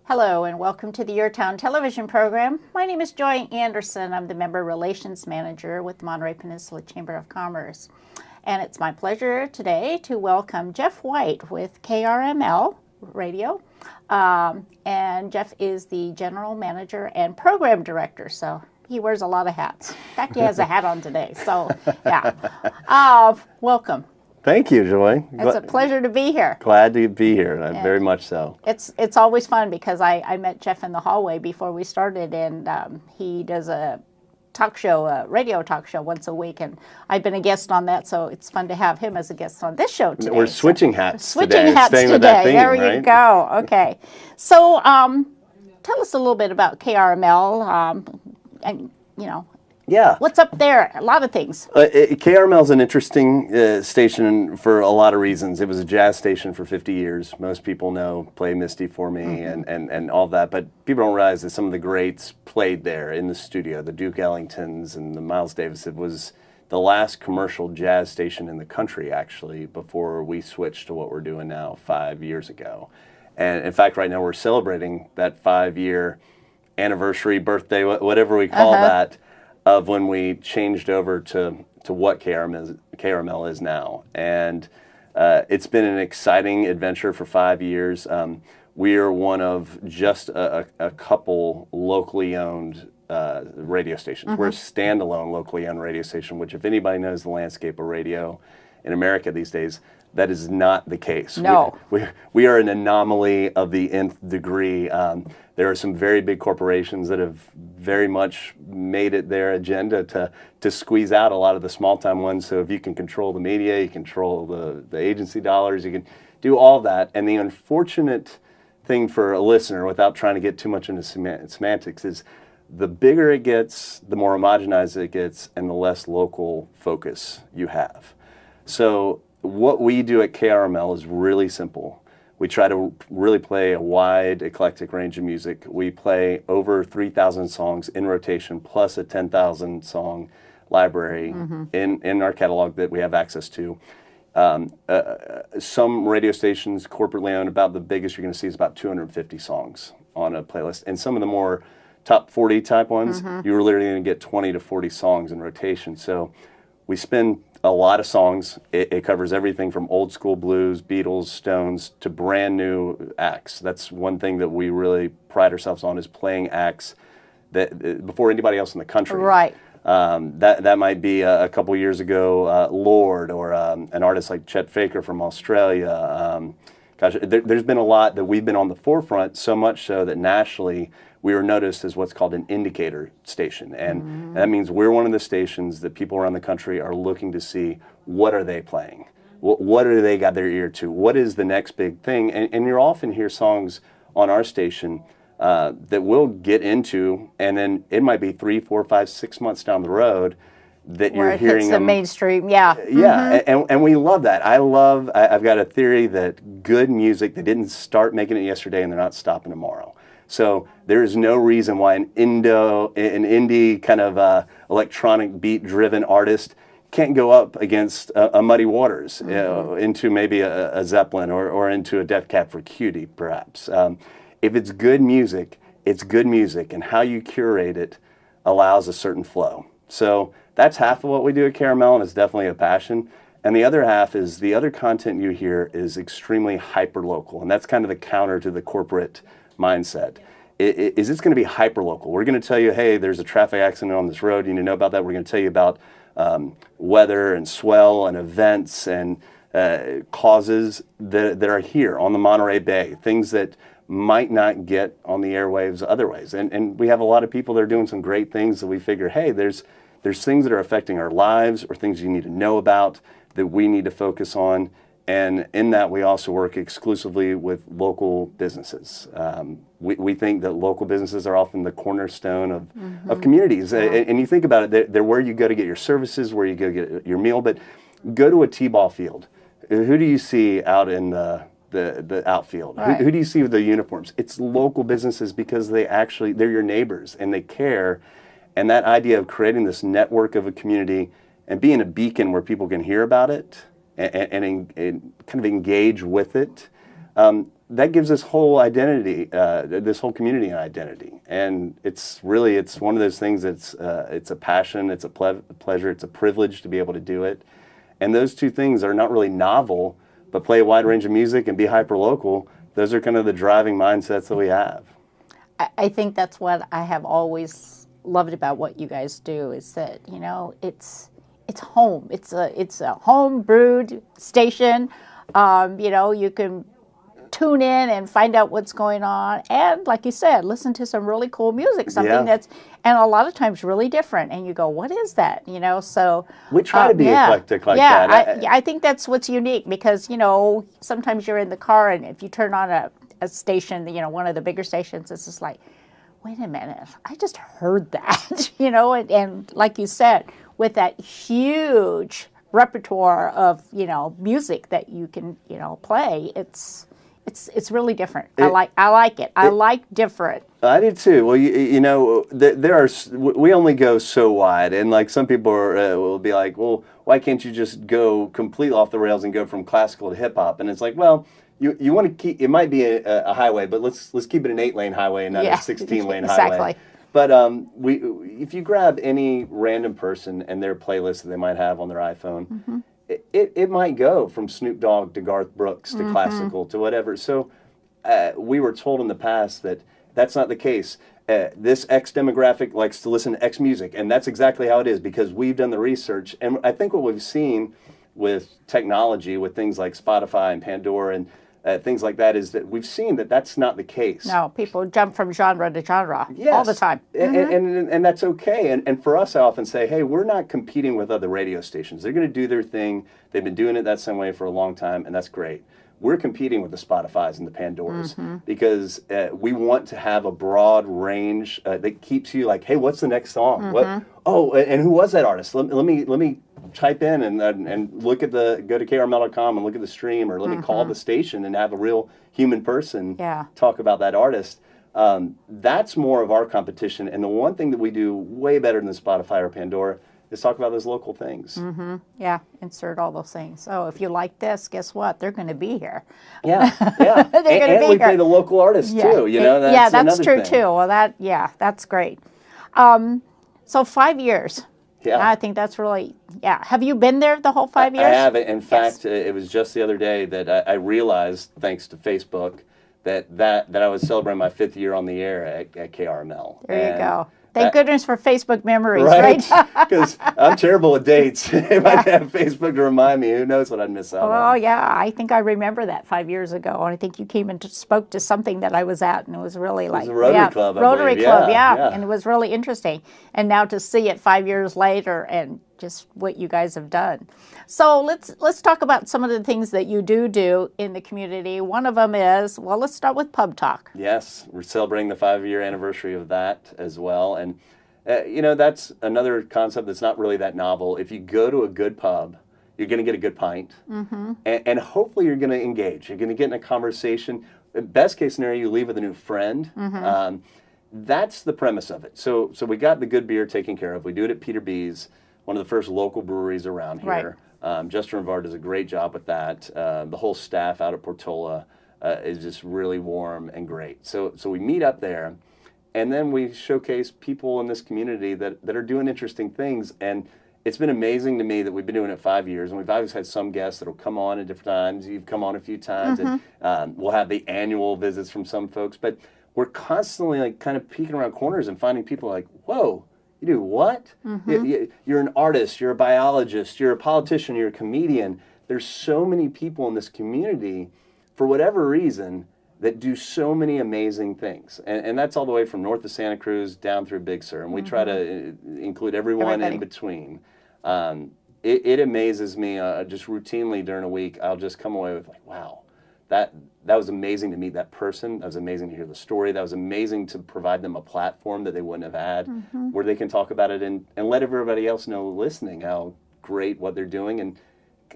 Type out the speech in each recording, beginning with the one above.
Hello and welcome to the YourTown television program. My name is Joy Anderson. I'm the Member Relations Manager with the Monterey Peninsula Chamber of Commerce. And it's my pleasure today to welcome Jeff White with KRML Radio. And Jeff is the General Manager and Program Director, so he wears a lot of hats. In fact, he has a hat on today, so yeah. Welcome. Thank you, Joy. It's a pleasure to be here. Glad to be here, very much so. It's always fun because I met Jeff in the hallway before we started, and he does a talk show, a radio talk show once a week, and I've been a guest on that, so it's fun to have him as a guest on this show today. We're switching hats switching today. Hats staying today. With that theme, there right? you go. Okay. So tell us a little bit about KRML, and Yeah. what's up there? A lot of things. KRML is an interesting station for a lot of reasons. It was a jazz station for 50 years. Most people know Play Misty for Me and all that, but people don't realize that some of the greats played there in the studio. The Duke Ellingtons and the Miles Davis. It was the last commercial jazz station in the country, actually, before we switched to what we're doing now 5 years ago. And in fact, right now we're celebrating that 5-year anniversary, birthday, whatever we call that, of when we changed over to what KRML is now. And it's been an exciting adventure for 5 years. We are one of just a couple locally owned radio stations. We're a standalone locally owned radio station, which if anybody knows the landscape of radio in America these days, that is not the case. No. We are an anomaly of the nth degree. There are some very big corporations that have very much made it their agenda to squeeze out a lot of the small-time ones. So if you can control the media, you control the agency dollars, you can do all that. And the unfortunate thing for a listener, without trying to get too much into semantics, is the bigger it gets, the more homogenized it gets, and the less local focus you have. So what we do at KRML is really simple. We try to really play a wide, eclectic range of music. We play over 3,000 songs in rotation, plus a 10,000 song library in our catalog that we have access to. Some radio stations, corporately owned, about the biggest you're going to see is about 250 songs on a playlist. And some of the more top 40 type ones, you're literally going to get 20 to 40 songs in rotation. So we spend a lot of songs. It covers everything from old school blues, Beatles, Stones, to brand new acts. That's one thing that we really pride ourselves on, is playing acts that before anybody else in the country. Right. That might be a couple years ago, Lord, or an artist like Chet Faker from Australia. Gosh, there's been a lot that we've been on the forefront, so much so that nationally we were noticed as what's called an indicator station. And that means we're one of the stations that people around the country are looking to see, what are they playing? What do they got their ear to? What is the next big thing? And you'll often hear songs on our station that we'll get into, and then it might be 3, 4, 5, 6 months down the road that Where you're it hearing hits the them. mainstream, yeah. Yeah, and we love that. I've got a theory that good music, they didn't start making it yesterday and they're not stopping tomorrow. So there is no reason why an indie kind of electronic beat-driven artist can't go up against a Muddy Waters, into maybe a Zeppelin or into a Death Cab for Cutie, perhaps. If it's good music, and how you curate it allows a certain flow. So that's half of what we do at KRML, and it's definitely a passion. And the other half is the other content you hear is extremely hyper-local, and that's kind of the counter to the corporate mindset. It's going to be hyper-local. We're going to tell you, hey, there's a traffic accident on this road, you need to know about that. We're going to tell you about weather and swell and events and causes that are here on the Monterey Bay, things that might not get on the airwaves otherwise. And we have a lot of people that are doing some great things that we figure, hey, there's things that are affecting our lives or things you need to know about that we need to focus on. And in that, we also work exclusively with local businesses. We think that local businesses are often the cornerstone of communities. And you think about it, they're where you go to get your services, where you go get your meal. But go to a T-ball field. Who do you see out in the outfield? Right. Who do you see with the uniforms? It's local businesses, because they're your neighbors and they care. And that idea of creating this network of a community and being a beacon where people can hear about it and kind of engage with it, that gives this whole identity, this whole community an identity. And it's one of those things that's, it's a passion, it's a pleasure, it's a privilege to be able to do it. And those two things are not really novel, but play a wide range of music and be hyper-local. Those are kind of the driving mindsets that we have. I think that's what I have always loved about what you guys do, is that, you know, it's home. It's a home brewed station. You know, you can tune in and find out what's going on, and like you said, listen to some really cool music, something that's, and a lot of times really different, and you go, what is that, you know? So we try to be eclectic like that. I think that's what's unique, because, you know, sometimes you're in the car and if you turn on a station, you know, one of the bigger stations, it's just like, wait a minute, I just heard that. You know, and like you said, with that huge repertoire of, you know, music that you can, you know, play, it's really different. I like it. I like different. I do too. Well, you know, we only go so wide, and like some people will be like, well, why can't you just go completely off the rails and go from classical to hip hop? And it's like, well, you want to keep, it might be a highway, but let's keep it an 8-lane highway and not a 16-lane highway. But if you grab any random person and their playlist that they might have on their iPhone, it might go from Snoop Dogg to Garth Brooks to classical to whatever. So we were told in the past that that's not the case. This X demographic likes to listen to X music, and that's exactly how it is, because we've done the research. And I think what we've seen with technology, with things like Spotify and Pandora and things like that, is that we've seen that that's not the case. No, people jump from genre to genre all the time. And that's okay. And for us, I often say, hey, we're not competing with other radio stations. They're going to do their thing. They've been doing it that same way for a long time, and that's great. We're competing with the Spotifys and the Pandoras because we want to have a broad range that keeps you like, hey, what's the next song? What? Oh, and who was that artist? Let me type in and look at go to KRML.com and look at the stream, or let me call the station and have a real human person talk about that artist. That's more of our competition. And the one thing that we do way better than Spotify or Pandora is talk about those local things. Yeah, insert all those things. So if you like this, guess what? They're going to be here. Yeah. and we play the local artists too. You know, that's true too. Well, that's great. So 5 years. Yeah, I think that's really, Have you been there the whole 5 years? I have. In fact, it was just the other day that I realized, thanks to Facebook, that I was celebrating my 5th year on the air at KRML. There you go. Thank goodness for Facebook memories, right? Because I'm terrible with dates. If I didn't have Facebook to remind me, who knows what I'd miss out on. Oh, yeah. I think I remember that 5 years ago. And I think you came and spoke to something that I was at, and it was really like... It was a Rotary Club, Rotary Club, and it was really interesting. And now to see it 5 years later and just what you guys have done. So let's talk about some of the things that you do in the community. One of them is, well, let's start with Pub Talk. Yes, we're celebrating the 5-year anniversary of that as well. And, you know, that's another concept that's not really that novel. If you go to a good pub, you're going to get a good pint. And hopefully you're going to engage. You're going to get in a conversation. Best case scenario, you leave with a new friend. That's the premise of it. So we got the good beer taken care of. We do it at Peter B's, one of the first local breweries around here. Justin Rivard does a great job with that. The whole staff out at Portola is just really warm and great. So we meet up there, and then we showcase people in this community that are doing interesting things. And it's been amazing to me that we've been doing it 5 years, and we've always had some guests that will come on at different times. You've come on a few times, and we'll have the annual visits from some folks. But we're constantly like kind of peeking around corners and finding people like, whoa, you do what? You're an artist, you're a biologist, you're a politician, you're a comedian. There's so many people in this community, for whatever reason, that do so many amazing things. And that's all the way from north of Santa Cruz down through Big Sur. And we try to include everyone in between. It amazes me just routinely during a week. I'll just come away with like, wow, that was amazing to meet that person. That was amazing to hear the story. That was amazing to provide them a platform that they wouldn't have had, where they can talk about it and let everybody else know listening how great what they're doing. And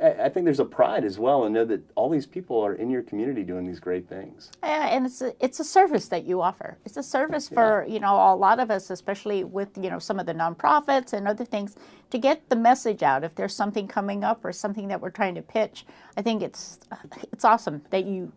I think there's a pride as well, and know that all these people are in your community doing these great things. Yeah, and it's a service that you offer. It's a service for, you know, a lot of us, especially with, you know, some of the nonprofits and other things. to get the message out. If there's something coming up or something that we're trying to pitch, I think it's awesome that you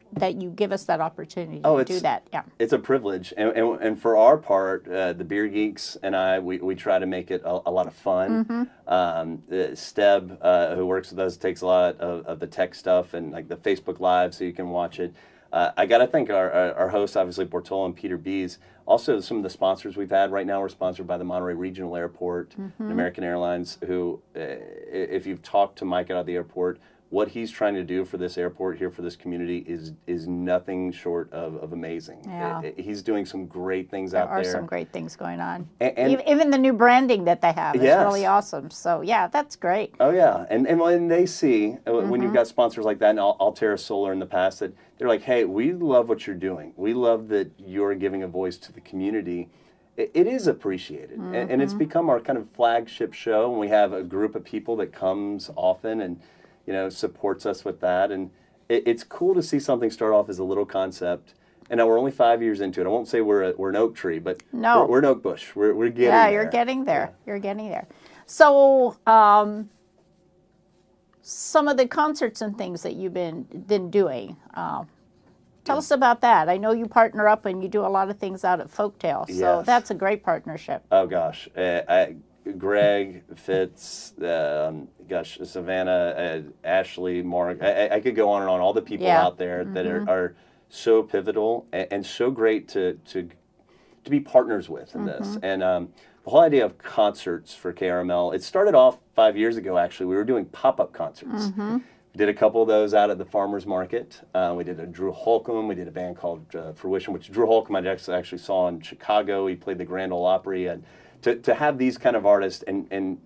give us that opportunity to do that. Yeah, it's a privilege, and for our part, the Beer Geeks and I, we try to make it a lot of fun. Steb, who works with us, takes a lot of the tech stuff and like the Facebook Live, so you can watch it. I got to thank our hosts, obviously, Portola and Peter Bees. Also, some of the sponsors we've had. Right now, we're sponsored by the Monterey Regional Airport and American Airlines, who, if you've talked to Mike out of the airport, what he's trying to do for this airport here, for this community, is nothing short of amazing. Yeah. He's doing some great things out there. There are some great things going on. And even the new branding that they have is really awesome. So, yeah, that's great. Oh, yeah. And when they see, when you've got sponsors like that, and Altera Solar in the past, that they're like, hey, we love what you're doing. We love that you're giving a voice to the community. It is appreciated. And it's become our kind of flagship show. And we have a group of people that comes often and supports us with that, and it's cool to see something start off as a little concept, and now we're only 5 years into it. I won't say we're an oak tree, but we're an oak bush. We're getting there. Yeah, you're getting there. Yeah. You're getting there. So, some of the concerts and things that you've been doing. Tell us about that. I know you partner up and you do a lot of things out at Folktale, so that's a great partnership. Oh gosh, Greg, Fitz, Savannah, Ashley, Mark. I could go on and on. All the people out there that are so pivotal and so great to be partners with in this. And the whole idea of concerts for KRML, it started off 5 years ago, actually. We were doing pop-up concerts. We did a couple of those out at the farmer's market. We did a Drew Holcomb. We did a band called Fruition, which Drew Holcomb I actually saw in Chicago. He played the Grand Ole Opry. And to have these kind of artists and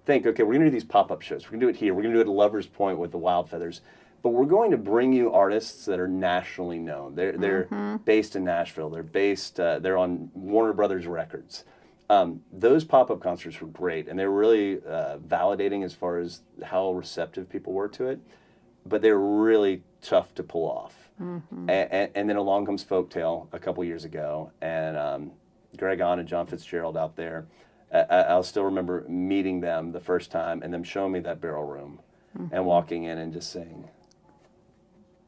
think, okay, we're going to do these pop-up shows. We're going to do it here. We're going to do it at Lover's Point with the Wild Feathers. But we're going to bring you artists that are nationally known. They're based in Nashville. They're on Warner Brothers Records. Those pop-up concerts were great, and they were really validating as far as how receptive people were to it. But they were really tough to pull off. And then along comes Folktale a couple years ago, and Greg On and John Fitzgerald out there. I'll still remember meeting them the first time and them showing me that barrel room and walking in and just saying,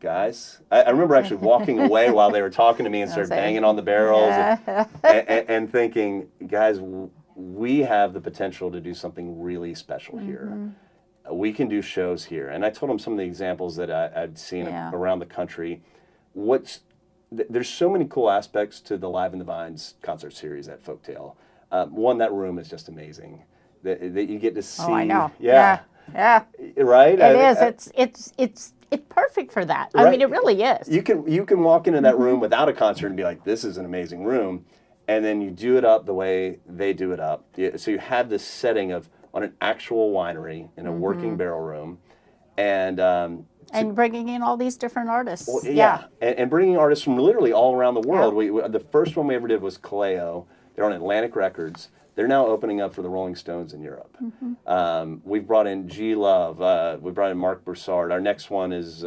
guys, I remember actually walking away while they were talking to me and started banging on the barrels and thinking, guys, we have the potential to do something really special here. We can do shows here. And I told them some of the examples that I'd seen around the country. There's so many cool aspects to the Live in the Vines concert series at Folktale. One, that room is just amazing. That you get to see. Oh, I know. Yeah. Right? It's perfect for that. Right? I mean, it really is. You can walk into that room without a concert and be like, this is an amazing room. And then you do it up the way they do it up. So you have this setting on an actual winery in a working barrel room. And bringing in all these different artists. Well, and bringing artists from literally all around the world. The first one we ever did was Kaleo. They're on Atlantic Records. They're now opening up for the Rolling Stones in Europe. We've brought in G Love. We brought in Mark Broussard. Our next one is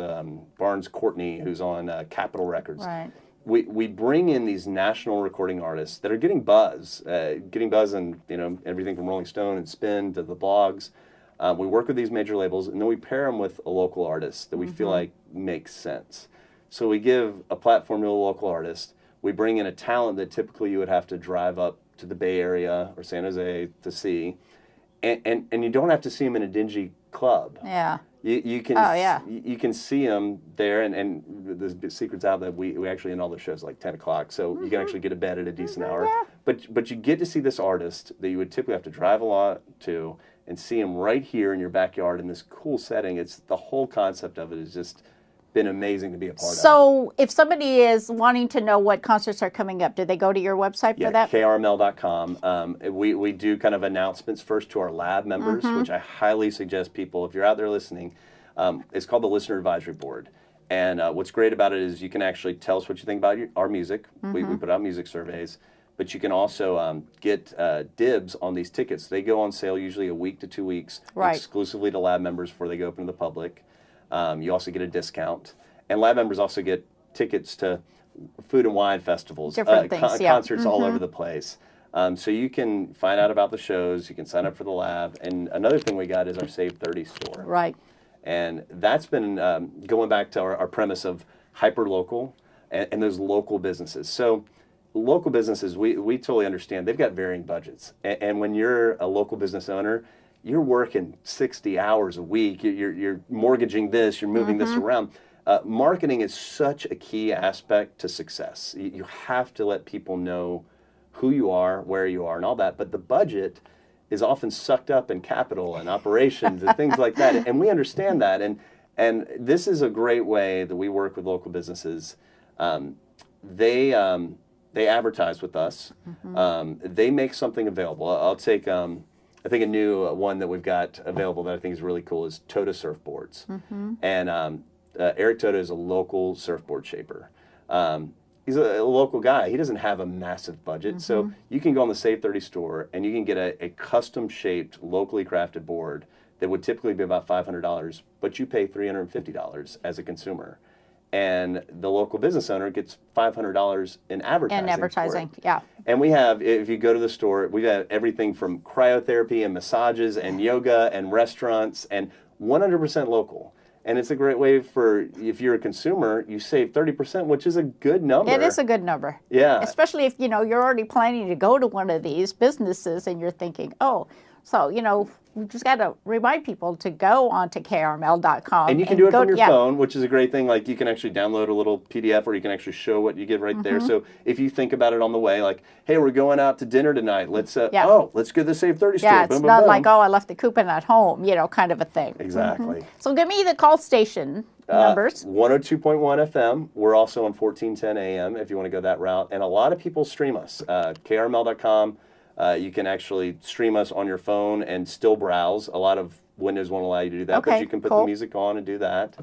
Barnes Courtney, who's on Capitol Records. Right. We bring in these national recording artists that are getting buzz in everything from Rolling Stone and Spin to the blogs. We work with these major labels, and then we pair them with a local artist that we feel like makes sense. So we give a platform to a local artist. We bring in a talent that typically you would have to drive up to the Bay Area or San Jose to see, and you don't have to see them in a dingy club. Yeah. You can see them there, and the secret's out that we actually end all the shows like 10 o'clock, so you can actually get to bed at a decent hour. But you get to see this artist that you would typically have to drive a lot to, and see him right here in your backyard in this cool setting. It's the whole concept of it has just been amazing to be a part of. So if somebody is wanting to know what concerts are coming up, do they go to your website for that? KRML.com. We do kind of announcements first to our lab members, which I highly suggest people, if you're out there listening, it's called the Listener Advisory Board. And what's great about it is you can actually tell us what you think about our music. We put out music surveys. But you can also get dibs on these tickets. They go on sale usually a week to 2 weeks, exclusively to lab members before they go open to the public. You also get a discount. And lab members also get tickets to food and wine festivals, different things, concerts all over the place. So you can find out about the shows, you can sign up for the lab, and another thing we got is our Save 30 store. Right. And that's been going back to our premise of hyper-local and those local businesses. So local businesses, we totally understand, they've got varying budgets. And when you're a local business owner, you're working 60 hours a week, you're mortgaging this, you're moving this around. Marketing is such a key aspect to success. You have to let people know who you are, where you are, and all that. But the budget is often sucked up in capital and operations and things like that. And we understand that. And this is a great way that we work with local businesses. They advertise with us. They make something available. I'll take, I think a new one that we've got available that I think is really cool is Tota surfboards. And Eric Tota is a local surfboard shaper. He's a local guy. He doesn't have a massive budget. So you can go on the Save 30 store and you can get a custom shaped, locally crafted board that would typically be about $500, but you pay $350 as a consumer. And the local business owner gets $500 in advertising. And advertising, yeah. And we have, if you go to the store, we have everything from cryotherapy and massages and yoga and restaurants and 100% local. And it's a great way for, if you're a consumer, you save 30%, which is a good number. It is a good number. Yeah. Especially if, you're already planning to go to one of these businesses and you're thinking, oh, so, we just got to remind people to go onto krml.com. And you can do it from your phone, which is a great thing. Like, you can actually download a little PDF where you can actually show what you get right there. So if you think about it on the way, like, hey, we're going out to dinner tonight. Let's let's go to the Save 30 store. Yeah, it's boom, not boom, like, oh, I left the coupon at home, kind of a thing. Exactly. So give me the call station numbers. 102.1 FM. We're also on 1410 AM if you want to go that route. And a lot of people stream us. KRML.com. You can actually stream us on your phone and still browse. A lot of Windows won't allow you to do that, but you can put the music on and do that.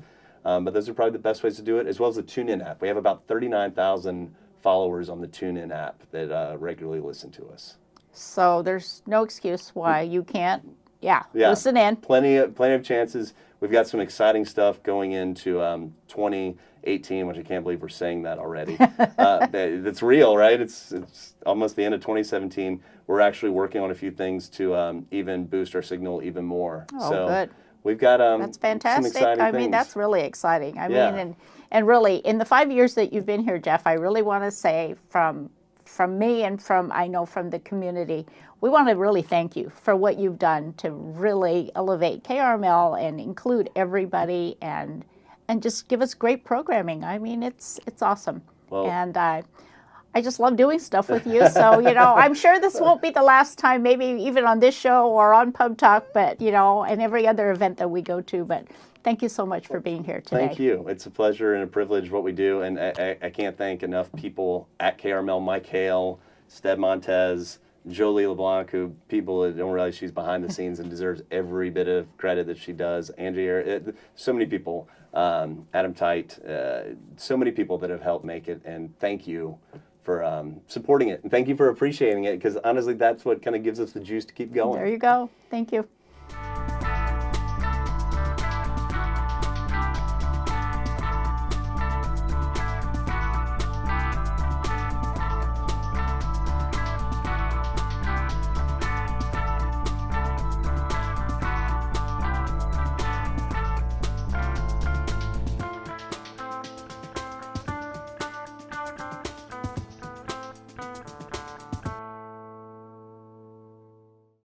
But those are probably the best ways to do it, as well as the TuneIn app. We have about 39,000 followers on the TuneIn app that regularly listen to us. So there's no excuse why you can't, listen in. Plenty of chances. We've got some exciting stuff going into 2018, which I can't believe we're saying that already. That's real, right? It's almost the end of 2017. We're actually working on a few things to even boost our signal even more. Oh, so good. We've got that's fantastic. some exciting I mean, things. that's really exciting. I mean, and really, in the 5 years that you've been here, Jeff, I really want to say from me and from the community, we want to really thank you for what you've done to really elevate KRML and include everybody and just give us great programming. I mean, it's awesome. Well, and I just love doing stuff with you. So, I'm sure this won't be the last time, maybe even on this show or on Pub Talk, but, and every other event that we go to. But thank you so much for being here today. Thank you. It's a pleasure and a privilege what we do. And I can't thank enough people at KRML, Mike Hale, Steb Montez, Jolie LeBlanc, who people that don't realize she's behind the scenes and deserves every bit of credit that she does. Angie, so many people, Adam Tite, so many people that have helped make it. And thank you for supporting it. And thank you for appreciating it, because honestly, that's what kind of gives us the juice to keep going. There you go. Thank you.